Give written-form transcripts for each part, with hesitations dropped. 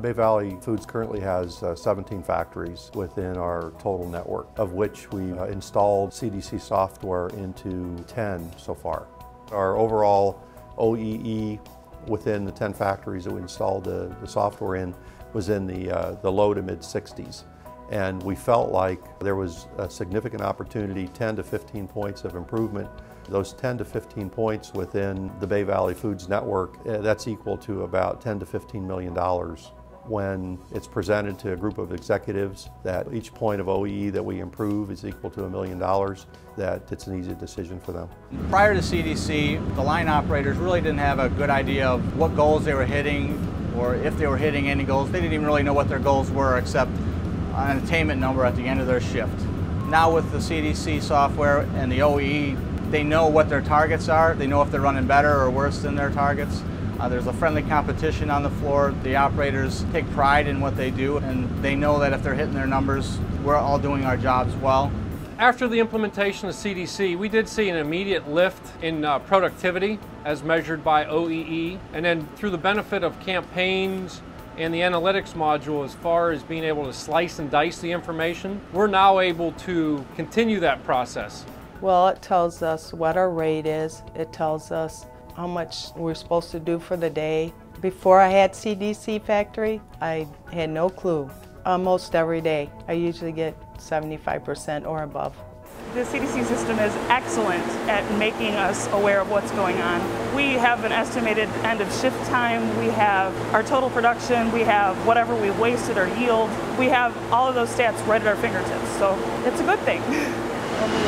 BayValley Foods currently has 17 factories within our total network, of which we installed CDC software into 10 so far. Our overall OEE within the 10 factories that we installed the software in was in the low to mid 60s. And we felt like there was a significant opportunity, 10 to 15 points of improvement. Those 10 to 15 points within the BayValley Foods network, that's equal to about $10 to $15 million when it's presented to a group of executives that each point of OEE that we improve is equal to $1 million, that it's an easy decision for them. Prior to CDC, the line operators really didn't have a good idea of what goals they were hitting or if they were hitting any goals. They didn't even really know what their goals were except an attainment number at the end of their shift. Now with the CDC software and the OEE, they know what their targets are. They know if they're running better or worse than their targets. There's a friendly competition on the floor. The operators take pride in what they do, and they know that if they're hitting their numbers, we're all doing our jobs well. After the implementation of CDC, we did see an immediate lift in productivity as measured by OEE, and then through the benefit of campaigns and the analytics module, as far as being able to slice and dice the information, we're now able to continue that process. Well, it tells us what our rate is. It tells us how much we're supposed to do for the day. Before I had CDC Factory, I had no clue. Almost every day, I usually get 75% or above. The CDC system is excellent at making us aware of what's going on. We have an estimated end of shift time, we have our total production, we have whatever we wasted or yield. We have all of those stats right at our fingertips, so it's a good thing.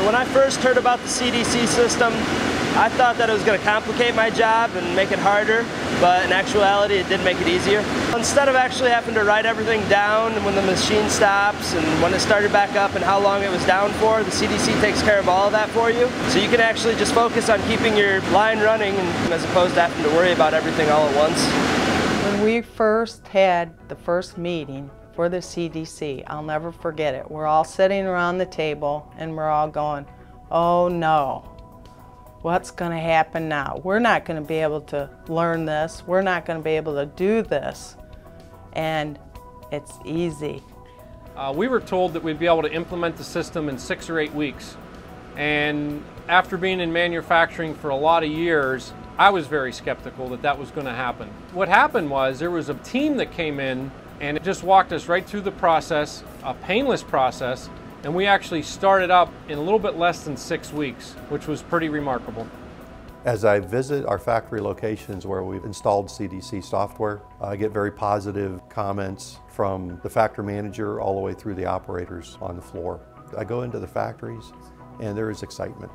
When I first heard about the CDC system, I thought that it was going to complicate my job and make it harder, but in actuality it did make it easier. Instead of actually having to write everything down when the machine stops and when it started back up and how long it was down for, the CDC takes care of all of that for you. So you can actually just focus on keeping your line running as opposed to having to worry about everything all at once. When we first had the first meeting for the CDC, I'll never forget it. We're all sitting around the table and we're all going, oh no. What's going to happen now? We're not going to be able to learn this. We're not going to be able to do this. And it's easy. We were told that we'd be able to implement the system in 6 or 8 weeks. And after being in manufacturing for a lot of years, I was very skeptical that that was going to happen. What happened was there was a team that came in and it just walked us right through the process, a painless process. And we actually started up in a little bit less than 6 weeks, which was pretty remarkable. As I visit our factory locations where we've installed CDC software, I get very positive comments from the factory manager all the way through the operators on the floor. I go into the factories and there is excitement.